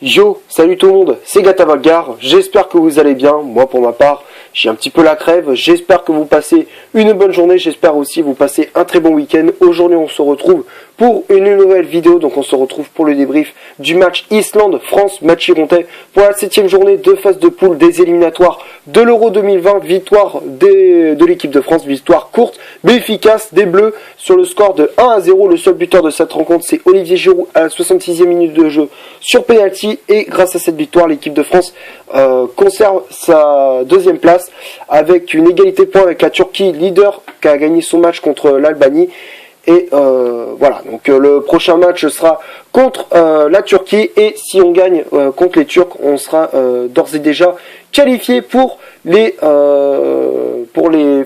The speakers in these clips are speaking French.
Yo, salut tout le monde, c'est Gata Valgar, j'espère que vous allez bien. Moi pour ma part, j'ai un petit peu la crève, j'espère que vous passez une bonne journée, j'espère aussi vous passez un très bon week-end. Aujourd'hui on se retrouve pour une nouvelle vidéo, donc on se retrouve pour le débrief du match Islande-France, match irlandais pour la 7ème journée de phase de poule des éliminatoires de l'Euro 2020, victoire de l'équipe de France, victoire courte mais efficace des Bleus sur le score de 1-0. Le seul buteur de cette rencontre c'est Olivier Giroud à la 66e minute de jeu sur penalty, et grâce à cette victoire l'équipe de France conserve sa deuxième place avec une égalité de points avec la Turquie, leader, qui a gagné son match contre l'Albanie. Et voilà, donc le prochain match sera contre la Turquie, et si on gagne contre les Turcs, on sera d'ores et déjà qualifié pour les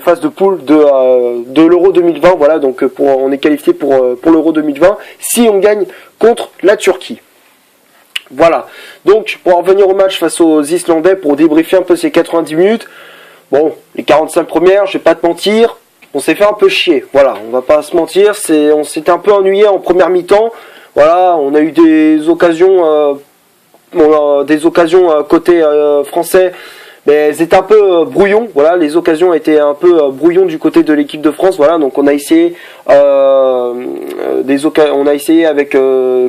phases de poule de l'Euro 2020. Voilà, donc on est qualifié pour l'Euro 2020 si on gagne contre la Turquie. Voilà, donc pour en revenir au match face aux Islandais, pour débriefer un peu ces 90 minutes, bon, les 45 premières, je vais pas te mentir, on s'est fait un peu chier, voilà, on va pas se mentir, on s'était un peu ennuyé en première mi-temps, voilà, on a eu des occasions côté français, mais elles étaient un peu brouillons, voilà, les occasions étaient un peu brouillons du côté de l'équipe de France, voilà, donc on a essayé avec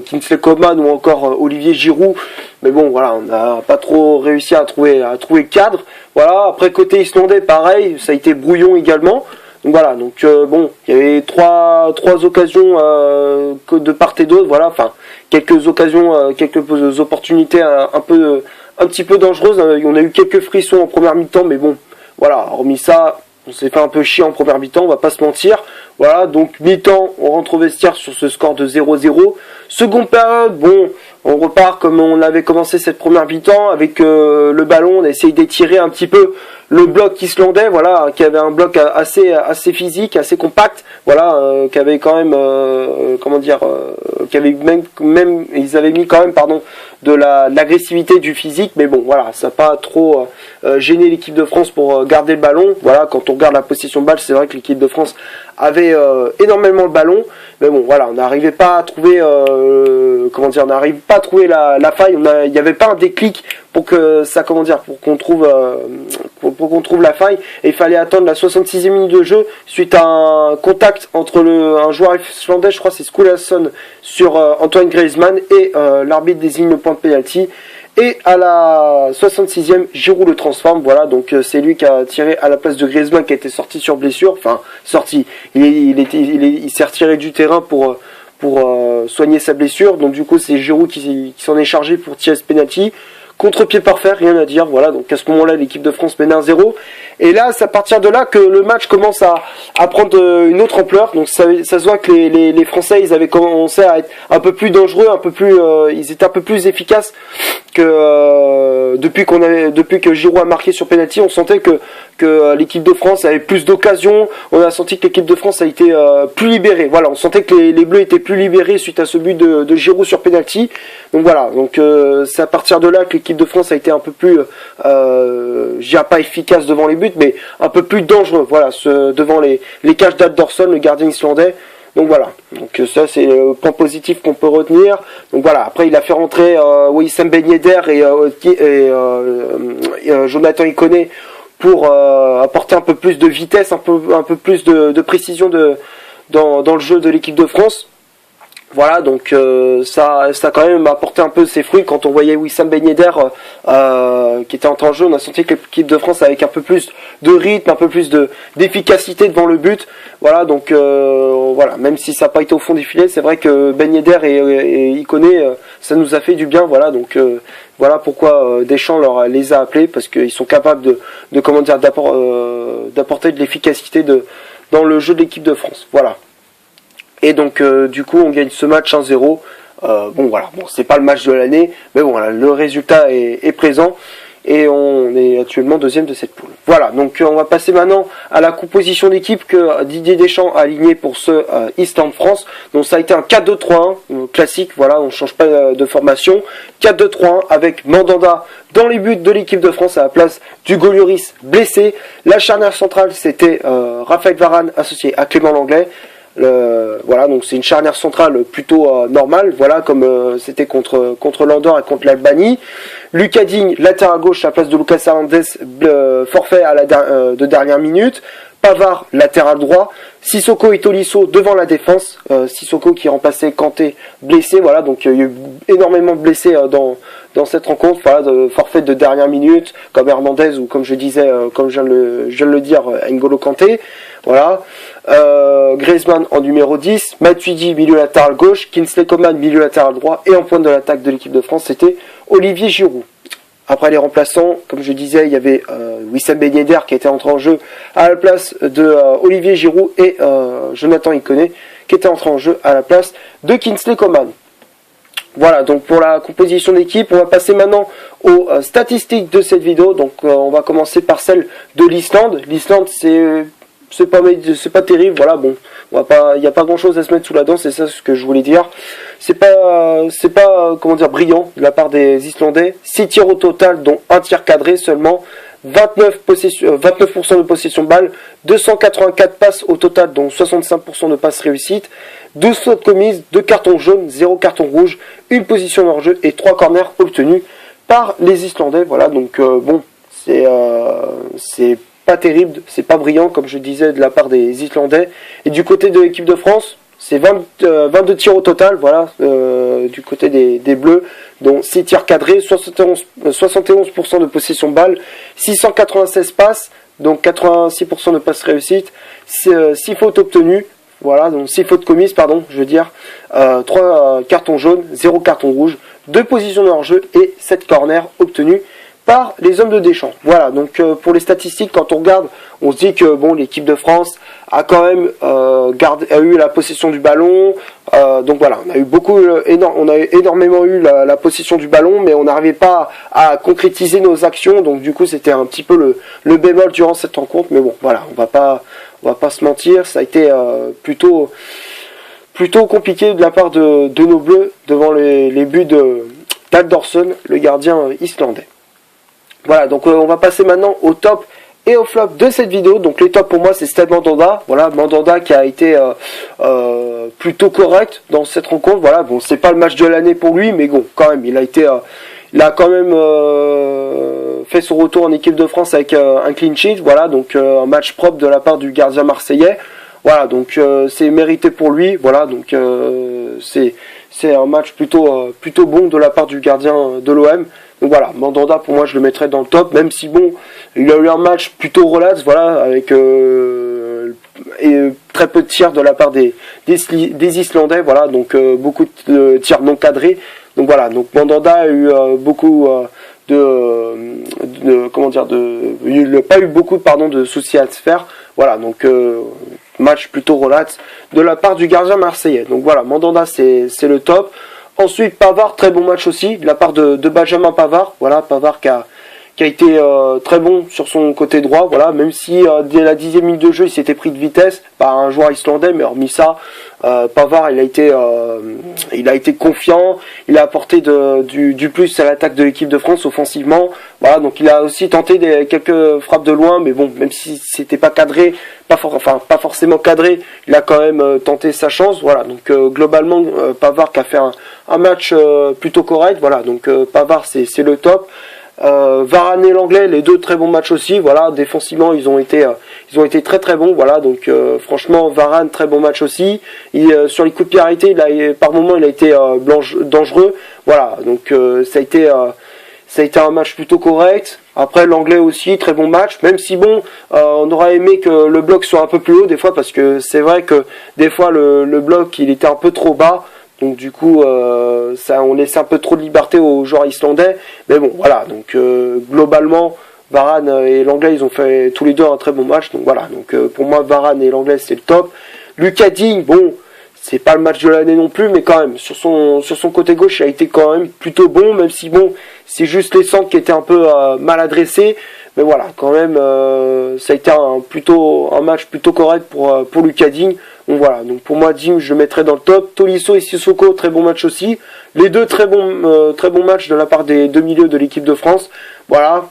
Kingsley Coman ou encore Olivier Giroud, mais bon, voilà, on n'a pas trop réussi à trouver cadre, voilà. Après côté islandais, pareil, ça a été brouillon également. Donc voilà, donc bon, il y avait trois occasions de part et d'autre, voilà, enfin quelques occasions, quelques opportunités un petit peu dangereuses. On a eu quelques frissons en première mi-temps, mais bon, voilà, hormis ça, on s'est fait un peu chier en première mi-temps, on va pas se mentir. Voilà, donc mi-temps, on rentre au vestiaire sur ce score de 0-0. Seconde période, bon, on repart comme on avait commencé cette première mi-temps avec le ballon, on essaye d'étirer un petit peu le bloc islandais, voilà, qui avait un bloc assez physique, assez compact, voilà, qui avait quand même, qui avait même, ils avaient mis quand même, de l'agressivité du physique, mais bon, voilà, ça n'a pas trop gêné l'équipe de France pour garder le ballon. Voilà, quand on regarde la possession de balle, c'est vrai que l'équipe de France avait énormément le ballon, mais bon, voilà, on n'arrivait pas à trouver, on n'arrive pas à trouver la faille. Il n'y avait pas un déclic pour que ça, pour qu'on trouve la faille. Et il fallait attendre la 66e minute de jeu suite à un contact entre un joueur islandais, je crois c'est Skulason, sur Antoine Griezmann, et l'arbitre désigne le point de pénalty. Et à la 66e, Giroud le transforme, voilà, donc c'est lui qui a tiré à la place de Griezmann qui a été sorti sur blessure, enfin sorti, il s'est retiré du terrain pour soigner sa blessure, donc du coup c'est Giroud qui s'en est chargé pour tirer ce penalty. Contre-pied parfait, rien à dire, voilà, donc à ce moment-là l'équipe de France mène 1-0, et là c'est à partir de là que le match commence à prendre une autre ampleur. Donc ça se voit que les Français, ils avaient commencé à être un peu plus dangereux, ils étaient un peu plus efficaces que depuis que Giroud a marqué sur penalty. On sentait que l'équipe de France avait plus d'occasions, on a senti que l'équipe de France a été plus libérée, voilà, on sentait que les Bleus étaient plus libérés suite à ce but de Giroud sur penalty. Donc voilà, donc c'est à partir de là que l'équipe de France a été un peu plus, je dirais pas efficace devant les buts, mais un peu plus dangereux, voilà, devant les cages d'Alderson, le gardien islandais. Donc voilà, donc ça c'est le point positif qu'on peut retenir. Donc voilà, après il a fait rentrer Wissam Ben Yedder et Jonathan Ikoné pour apporter un peu plus de vitesse, un peu plus de précision dans le jeu de l'équipe de France. Voilà, donc ça a quand même apporté un peu ses fruits. Quand on voyait Wissam Ben Yedder qui était en jeu, on a senti que l'équipe de France avec un peu plus de rythme, un peu plus d'efficacité devant le but. Voilà, donc voilà, même si ça n'a pas été au fond du filet, c'est vrai que Ben Yedder et Ikoné, ça nous a fait du bien. Voilà, donc voilà pourquoi Deschamps les a appelés, parce qu'ils sont capables d'apporter de l'efficacité dans le jeu de l'équipe de France. Voilà. Et donc du coup on gagne ce match 1-0. Bon, c'est pas le match de l'année, mais bon voilà, le résultat est présent et on est actuellement deuxième de cette poule. Voilà, donc on va passer maintenant à la composition d'équipe que Didier Deschamps a aligné pour ce Islande-France. Donc ça a été un 4-2-3-1 classique, voilà, on change pas de formation. 4-2-3-1 avec Mandanda dans les buts de l'équipe de France à la place d'Hugo Lloris blessé. La charnière centrale c'était Raphaël Varane associé à Clément Lenglet. Voilà, donc c'est une charnière centrale plutôt normale, voilà, comme c'était contre l'Andorre et contre l'Albanie. Lucas Digne, latéral gauche à la place de Lucas Hernandez, forfait à de dernière minute. Pavard, latéral droit. Sissoko et Tolisso devant la défense. Sissoko qui remplaçait Kanté blessé, voilà, donc il y a eu énormément de blessés dans cette rencontre, voilà, forfait de dernière minute, comme Hernandez ou comme je disais, comme je viens de le dire, N'Golo Kanté, voilà. Griezmann en numéro 10, Matuidi milieu latéral gauche, Kingsley Coman milieu latéral droit, et en pointe de l'attaque de l'équipe de France, c'était Olivier Giroud. Après les remplaçants, comme je disais, il y avait Wissam Ben Yedder qui était entré en jeu à la place de Olivier Giroud et Jonathan Iconé qui était entré en jeu à la place de Kingsley Coman. Voilà, donc pour la composition d'équipe, on va passer maintenant aux statistiques de cette vidéo. Donc on va commencer par celle de l'Islande. L'Islande, c'est pas terrible, voilà, bon, il n'y a pas grand chose à se mettre sous la dent, c'est ça ce que je voulais dire. C'est pas comment dire, brillant de la part des Islandais. 6 tirs au total, dont un tir cadré seulement, 29% de possession de balle, 284 passes au total, dont 65% de passes réussites, 12 fautes commises, 2 cartons jaunes, 0 carton rouge, une position hors jeu et 3 corners obtenus par les Islandais. Voilà, donc bon, c'est pas terrible, c'est pas brillant comme je disais de la part des Islandais. Et du côté de l'équipe de France, c'est 22 tirs au total, voilà, du côté des Bleus, dont 6 tirs cadrés, 71% de possession de balle, 696 passes, donc 86% de passes réussites, 6 fautes obtenues, voilà, donc 6 fautes commises, pardon, je veux dire, 3 cartons jaunes, 0 carton rouge, 2 positions de hors-jeu et 7 corners obtenus par les hommes de Deschamps. Voilà, donc pour les statistiques, quand on regarde, on se dit que bon, l'équipe de France a quand même a eu la possession du ballon. Donc voilà, on a énormément eu la possession du ballon, mais on n'arrivait pas à concrétiser nos actions. Donc du coup, c'était un petit peu le bémol durant cette rencontre. Mais bon, voilà, on va pas se mentir, ça a été plutôt compliqué de la part de nos Bleus devant les buts d'Aldorsson, le gardien islandais. Voilà, donc on va passer maintenant au top et au flop de cette vidéo. Donc les tops pour moi, c'est Stade Mandanda. Voilà, Mandanda qui a été plutôt correct dans cette rencontre. Voilà, bon, c'est pas le match de l'année pour lui, mais bon, quand même, il a quand même fait son retour en équipe de France avec un clean sheet. Voilà, donc un match propre de la part du gardien marseillais. Voilà, donc c'est mérité pour lui. Voilà, donc c'est un match plutôt bon de la part du gardien de l'OM. Donc voilà, Mandanda pour moi je le mettrais dans le top, même si bon, il a eu un match plutôt relax, voilà, avec très peu de tirs de la part des Islandais, voilà, donc beaucoup de tirs non cadrés. Donc voilà, donc Mandanda a eu beaucoup il n'a pas eu beaucoup de soucis à se faire. Voilà, donc match plutôt relax de la part du gardien marseillais. Donc voilà, Mandanda c'est le top. Ensuite, Pavard, très bon match aussi, de la part de Benjamin Pavard. Voilà, Pavard qui a été très bon sur son côté droit. Voilà, même si dès la 10e minute de jeu, il s'était pris de vitesse par un joueur islandais, mais hormis ça, Pavard, il a été confiant. Il a apporté du plus à l'attaque de l'équipe de France offensivement. Voilà, donc il a aussi tenté quelques frappes de loin, mais bon, même si c'était pas cadré, pas forcément cadré, il a quand même tenté sa chance. Voilà, donc globalement, Pavard qui a fait un match plutôt correct. Voilà, donc Pavard c'est le top. Varane et l'Anglais, les deux très bons matchs aussi. Voilà, défensivement ils ont été très très bons. Voilà, donc franchement Varane très bon match aussi. Sur les coups de pied arrêtés, par moment il a été dangereux. Voilà, donc ça a été un match plutôt correct. Après l'Anglais aussi, très bon match, même si bon, on aurait aimé que le bloc soit un peu plus haut des fois, parce que c'est vrai que des fois le bloc il était un peu trop bas. Donc du coup, on laissait un peu trop de liberté aux joueurs islandais. Mais bon, voilà. Donc globalement, Varane et l'Anglais, ils ont fait tous les deux un très bon match. Donc voilà. Donc pour moi, Varane et l'Anglais, c'est le top. Lucas Digne, bon, c'est pas le match de l'année non plus, mais quand même, sur son côté gauche, il a été quand même plutôt bon, même si bon, c'est juste les centres qui étaient un peu mal adressés. Mais voilà, quand même, ça a été un match plutôt correct pour Lucas Digne. Donc voilà, donc pour moi, Digne, je le mettrais dans le top. Tolisso et Sissoko, très bon match aussi. Les deux très bons matchs de la part des deux milieux de l'équipe de France. Voilà.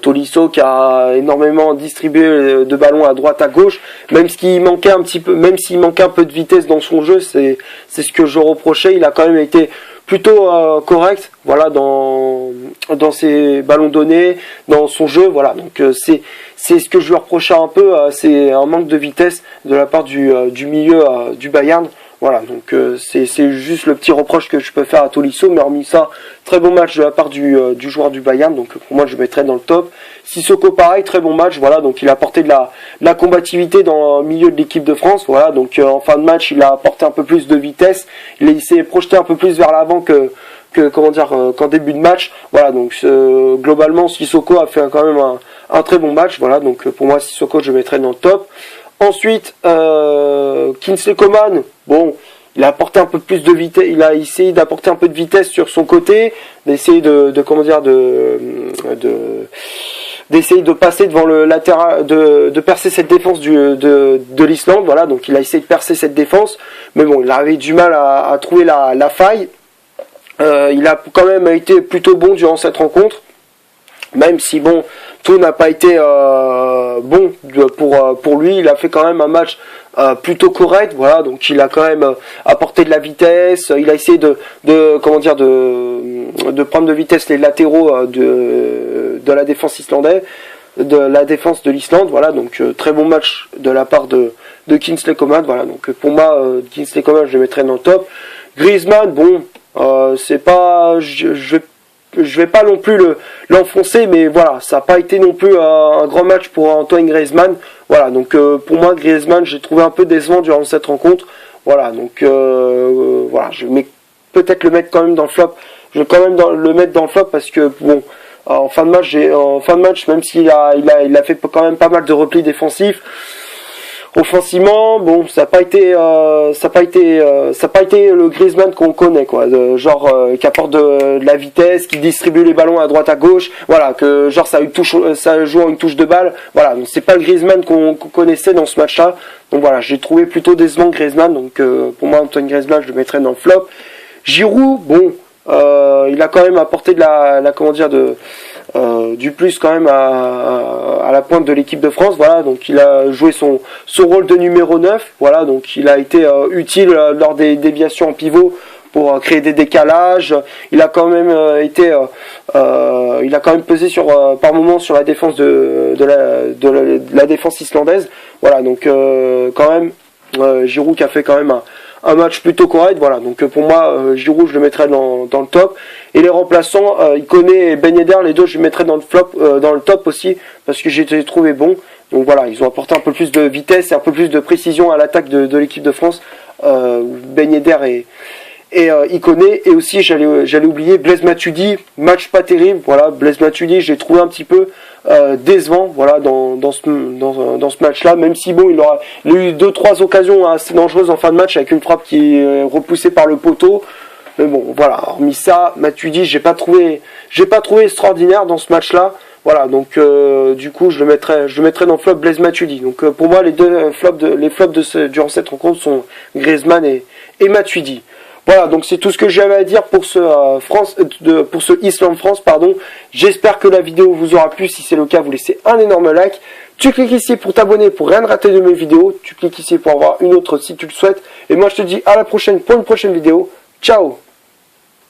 Tolisso qui a énormément distribué de ballons à droite à gauche, même s'il manquait un petit peu, même s'il manquait un peu de vitesse dans son jeu, c'est ce que je reprochais. Il a quand même été plutôt correct, voilà, dans ses ballons donnés, dans son jeu, voilà. Donc c'est ce que je lui reprochais un peu, c'est un manque de vitesse de la part du milieu du Bayern. Voilà, donc c'est juste le petit reproche que je peux faire à Tolisso, mais hormis ça, très bon match de la part du joueur du Bayern, donc pour moi je le mettrais dans le top. Sissoko pareil, très bon match, voilà, donc il a apporté de la combativité dans le milieu de l'équipe de France, voilà, donc en fin de match il a apporté un peu plus de vitesse, il s'est projeté un peu plus vers l'avant qu'en début de match, voilà, donc globalement Sissoko a fait quand même un très bon match, voilà, donc pour moi Sissoko je le mettrais dans le top. Ensuite, Kingsley Coman, bon, il a apporté un peu plus de vitesse, il a essayé d'apporter un peu de vitesse sur son côté, d'essayer d'essayer de passer devant le latéral, de percer cette défense de l'Islande, voilà, donc il a essayé de percer cette défense, mais bon, il avait du mal à trouver la faille. Il a quand même été plutôt bon durant cette rencontre, même si bon, tout n'a pas été bon pour lui, il a fait quand même un match plutôt correct, voilà, donc il a quand même apporté de la vitesse, il a essayé de prendre de vitesse les latéraux de la défense islandaise, de la défense de l'Islande, voilà, donc très bon match de la part de Kingsley Coman, voilà, donc pour moi Kingsley Coman je le mettrais dans le top. Griezmann, bon, c'est pas, je vais pas non plus l'enfoncer, mais voilà, ça n'a pas été non plus un grand match pour Antoine Griezmann. Voilà, donc pour moi Griezmann, j'ai trouvé un peu décevant durant cette rencontre. Voilà, donc voilà, je vais peut-être le mettre quand même dans le flop. Je vais quand même le mettre dans le flop parce que bon, en fin de match, même s'il a fait quand même pas mal de replis défensifs. Offensivement, bon, ça n'a pas été le Griezmann qu'on connaît, quoi, qui apporte de la vitesse, qui distribue les ballons à droite à gauche, voilà, que genre ça joue en une touche de balle, voilà, donc c'est pas le Griezmann qu'on connaissait dans ce match-là, donc voilà, j'ai trouvé plutôt décevant Griezmann, donc pour moi Antoine Griezmann je le mettrais dans le flop. Giroud, bon, il a quand même apporté du plus quand même à la pointe de l'équipe de France, voilà, donc il a joué son rôle de numéro 9, voilà, donc il a été utile lors des déviations en pivot pour créer des décalages, il a quand même il a quand même pesé par moment sur la défense de la défense islandaise, voilà, donc quand même Giroud qui a fait quand même un match plutôt correct, voilà, donc pour moi Giroud je le mettrais dans le top, et les remplaçants Ikoné et Ben Yedder, les deux je les mettrais dans le top aussi, parce que j'ai trouvé bon, donc voilà, ils ont apporté un peu plus de vitesse et un peu plus de précision à l'attaque de l'équipe de France, Ben Yedder et Ikoné, et aussi j'allais oublier Blaise Matuidi, match pas terrible, voilà, Blaise Matuidi j'ai trouvé un petit peu décevant, voilà, dans ce match-là, même si bon, il a eu 2-3 occasions assez dangereuses en fin de match avec une frappe qui est repoussée par le poteau, mais bon, voilà, hormis ça, Matuidi, j'ai pas trouvé extraordinaire dans ce match-là, voilà, donc du coup je le mettrais dans le flop Blaise Matuidi. Donc pour moi les flops durant cette rencontre sont Griezmann et Matuidi. Voilà, donc c'est tout ce que j'avais à dire pour ce Islande-France, pardon. J'espère que la vidéo vous aura plu. Si c'est le cas, vous laissez un énorme like. Tu cliques ici pour t'abonner pour rien rater de mes vidéos. Tu cliques ici pour avoir une autre si tu le souhaites. Et moi, je te dis à la prochaine pour une prochaine vidéo. Ciao!